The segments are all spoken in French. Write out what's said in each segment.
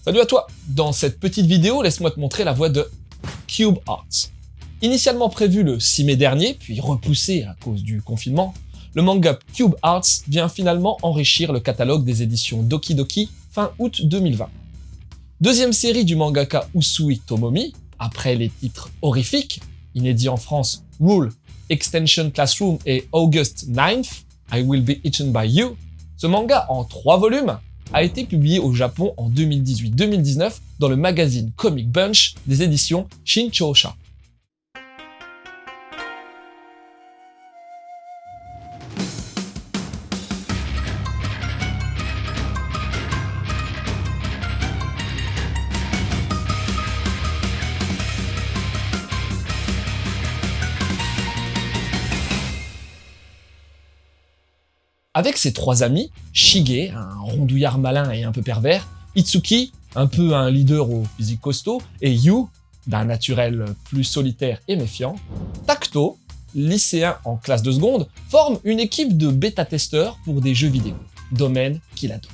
Salut à toi! Dans cette petite vidéo, laisse-moi te montrer la voie de Cube Arts. Initialement prévu le 6 mai dernier, puis repoussé à cause du confinement, le manga Cube Arts vient finalement enrichir le catalogue des éditions Doki Doki fin août 2020. Deuxième série du mangaka Usui Tomomi, après les titres horrifiques, inédits en France Rule, Extension Classroom et August 9th, I Will Be Eaten by You, ce manga en 3 volumes a été publié au Japon en 2018-2019 dans le magazine Comic Bunch des éditions Shinchosha. Avec ses 3 amis, Shige, un rondouillard malin et un peu pervers, Itsuki, un peu un leader au physique costaud, et Yu, d'un naturel plus solitaire et méfiant, Takuto, lycéen en classe de seconde, forme une équipe de bêta-testeurs pour des jeux vidéo, domaine qu'il adore.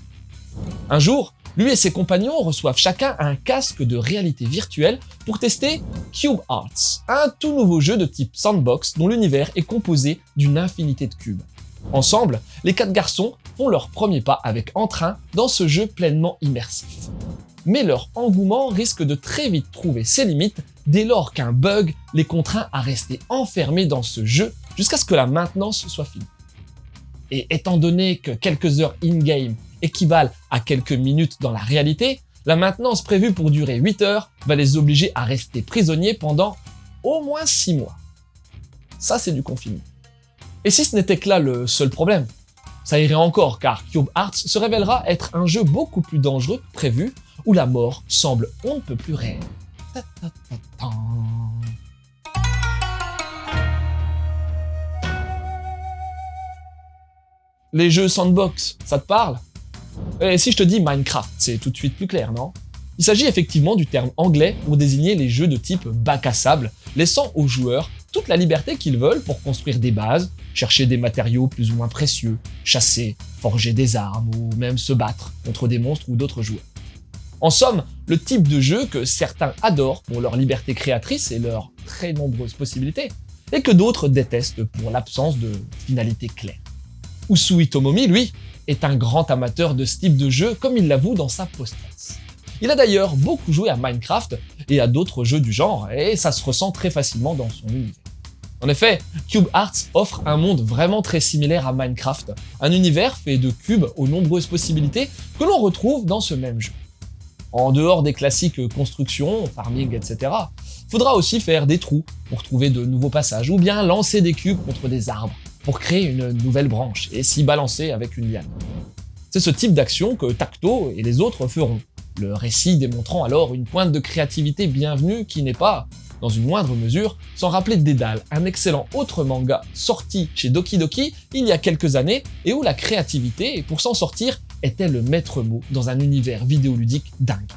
Un jour, lui et ses compagnons reçoivent chacun un casque de réalité virtuelle pour tester Cube Arts, un tout nouveau jeu de type sandbox dont l'univers est composé d'une infinité de cubes. Ensemble, les 4 garçons font leur premier pas avec entrain dans ce jeu pleinement immersif. Mais leur engouement risque de très vite trouver ses limites dès lors qu'un bug les contraint à rester enfermés dans ce jeu jusqu'à ce que la maintenance soit finie. Et étant donné que quelques heures in-game équivalent à quelques minutes dans la réalité, la maintenance prévue pour durer 8 heures va les obliger à rester prisonniers pendant au moins 6 mois. Ça, c'est du confinement. Et si ce n'était que là le seul problème, ça irait encore car Cube Arts se révélera être un jeu beaucoup plus dangereux que prévu, où la mort semble on ne peut plus réelle. Les jeux sandbox, ça te parle? Et si je te dis Minecraft, c'est tout de suite plus clair, non? Il s'agit effectivement du terme anglais pour désigner les jeux de type bac à sable, laissant aux joueurs toute la liberté qu'ils veulent pour construire des bases, chercher des matériaux plus ou moins précieux, chasser, forger des armes ou même se battre contre des monstres ou d'autres joueurs. En somme, le type de jeu que certains adorent pour leur liberté créatrice et leurs très nombreuses possibilités, et que d'autres détestent pour l'absence de finalité claire. Usui Tomomi, lui, est un grand amateur de ce type de jeu comme il l'avoue dans sa postface. Il a d'ailleurs beaucoup joué à Minecraft et à d'autres jeux du genre, et ça se ressent très facilement dans son univers. En effet, Cube Arts offre un monde vraiment très similaire à Minecraft, un univers fait de cubes aux nombreuses possibilités que l'on retrouve dans ce même jeu. En dehors des classiques constructions, farming, etc., faudra aussi faire des trous pour trouver de nouveaux passages, ou bien lancer des cubes contre des arbres pour créer une nouvelle branche et s'y balancer avec une liane. C'est ce type d'action que Takuto et les autres feront, le récit démontrant alors une pointe de créativité bienvenue qui n'est pas, dans une moindre mesure, sans rappeler Dédale, un excellent autre manga sorti chez Doki Doki il y a quelques années et où la créativité, pour s'en sortir, était le maître mot dans un univers vidéoludique dingue.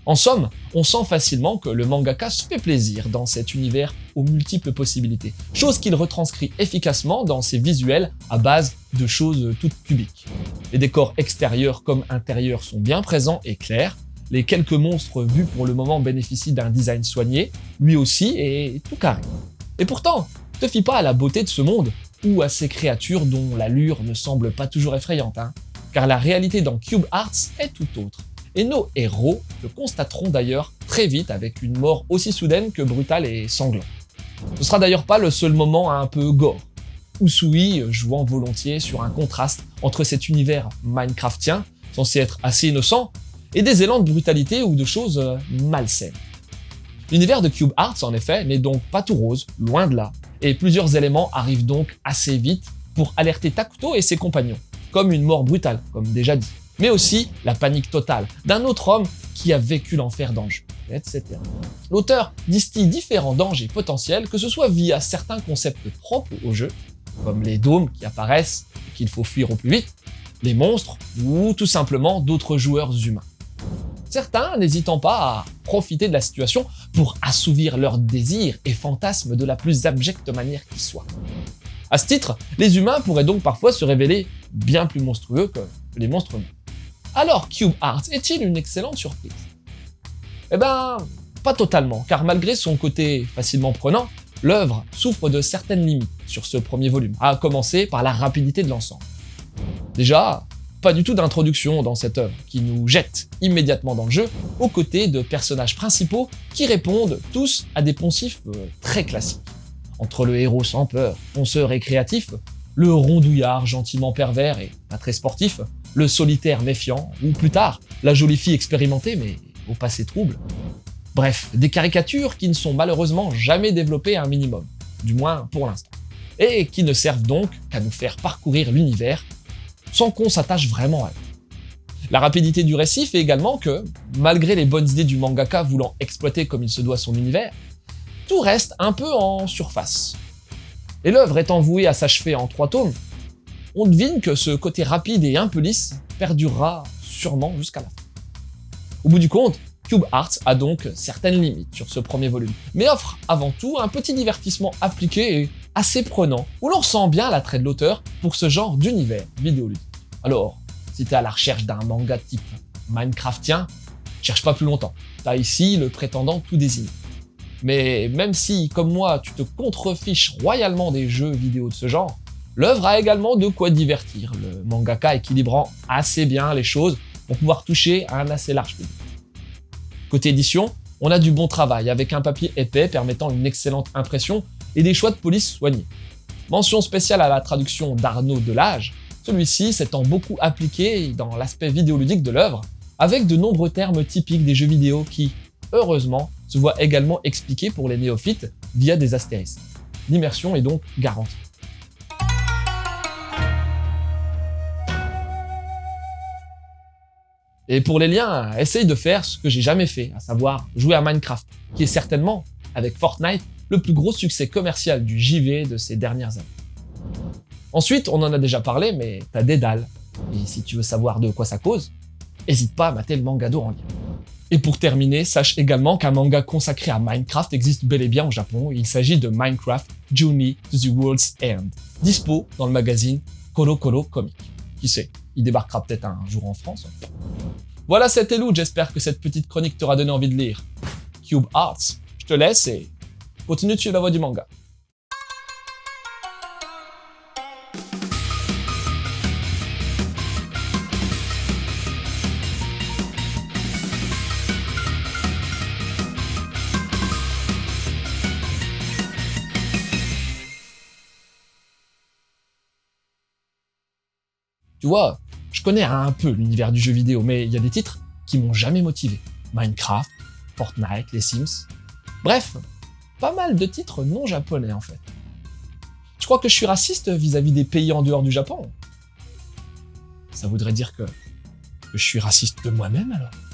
En somme, on sent facilement que le mangaka se fait plaisir dans cet univers aux multiples possibilités, chose qu'il retranscrit efficacement dans ses visuels à base de choses toutes cubiques. Les décors extérieurs comme intérieurs sont bien présents et clairs, les quelques monstres vus pour le moment bénéficient d'un design soigné, lui aussi est tout carré. Et pourtant, ne te fie pas à la beauté de ce monde, ou à ces créatures dont l'allure ne semble pas toujours effrayante, car la réalité dans Cube Arts est tout autre. Et nos héros le constateront d'ailleurs très vite avec une mort aussi soudaine que brutale et sanglante. Ce sera d'ailleurs pas le seul moment un peu gore, Usui jouant volontiers sur un contraste entre cet univers minecraftien, censé être assez innocent, et des élans de brutalité ou de choses malsaines. L'univers de Cube Arts en effet n'est donc pas tout rose, loin de là, et plusieurs éléments arrivent donc assez vite pour alerter Takuto et ses compagnons, comme une mort brutale, comme déjà dit, mais aussi la panique totale d'un autre homme qui a vécu l'enfer dans le jeu, etc. L'auteur distille différents dangers potentiels, que ce soit via certains concepts propres au jeu, comme les dômes qui apparaissent et qu'il faut fuir au plus vite, les monstres ou tout simplement d'autres joueurs humains. Certains n'hésitant pas à profiter de la situation pour assouvir leurs désirs et fantasmes de la plus abjecte manière qui soit. À ce titre, les humains pourraient donc parfois se révéler bien plus monstrueux que les monstres humains. Alors Cube Arts est-il une excellente surprise? Eh ben, pas totalement, car malgré son côté facilement prenant, l'œuvre souffre de certaines limites sur ce premier volume, à commencer par la rapidité de l'ensemble. Déjà, pas du tout d'introduction dans cette œuvre, qui nous jette immédiatement dans le jeu, aux côtés de personnages principaux qui répondent tous à des poncifs très classiques. Entre le héros sans peur, fonceur et créatif, le rondouillard gentiment pervers et pas très sportif, le solitaire méfiant, ou plus tard, la jolie fille expérimentée mais au passé trouble. Bref, des caricatures qui ne sont malheureusement jamais développées à un minimum, du moins pour l'instant, et qui ne servent donc qu'à nous faire parcourir l'univers sans qu'on s'attache vraiment à eux. La rapidité du récit fait également que, malgré les bonnes idées du mangaka voulant exploiter comme il se doit son univers, tout reste un peu en surface. Et l'œuvre étant vouée à s'achever en 3 tomes, on devine que ce côté rapide et un peu lisse perdurera sûrement jusqu'à la fin. Au bout du compte, Cube Arts a donc certaines limites sur ce premier volume, mais offre avant tout un petit divertissement appliqué et assez prenant, où l'on sent bien l'attrait de l'auteur pour ce genre d'univers vidéoludique. Alors, si t'es à la recherche d'un manga type Minecraftien, cherche pas plus longtemps, t'as ici le prétendant tout désigné. Mais même si, comme moi, tu te contrefiches royalement des jeux vidéo de ce genre, l'œuvre a également de quoi divertir, le mangaka équilibrant assez bien les choses pour pouvoir toucher à un assez large public. Côté édition, on a du bon travail avec un papier épais permettant une excellente impression et des choix de police soignés. Mention spéciale à la traduction d'Arnaud Delage, celui-ci s'étant beaucoup appliqué dans l'aspect vidéoludique de l'œuvre, avec de nombreux termes typiques des jeux vidéo qui, heureusement, se voient également expliqués pour les néophytes via des astérisques. L'immersion est donc garantie. Et pour les liens, essaye de faire ce que j'ai jamais fait, à savoir jouer à Minecraft, qui est certainement, avec Fortnite, le plus gros succès commercial du JV de ces dernières années. Ensuite, on en a déjà parlé, mais t'as Dédale. Et si tu veux savoir de quoi ça cause, n'hésite pas à mater le mangado en lien. Et pour terminer, sache également qu'un manga consacré à Minecraft existe bel et bien au Japon. Il s'agit de Minecraft Journey to the World's End, dispo dans le magazine Colo Colo Comic. Qui sait, il débarquera peut-être un jour en France. Voilà, c'était Lou, j'espère que cette petite chronique t'aura donné envie de lire Cube Arts. Je te laisse et continue de suivre la voie du manga. Tu vois, je connais un peu l'univers du jeu vidéo, mais il y a des titres qui m'ont jamais motivé. Minecraft, Fortnite, les Sims. Bref, pas mal de titres non japonais en fait. Tu crois que je suis raciste vis-à-vis des pays en dehors du Japon? Ça voudrait dire que je suis raciste de moi-même alors?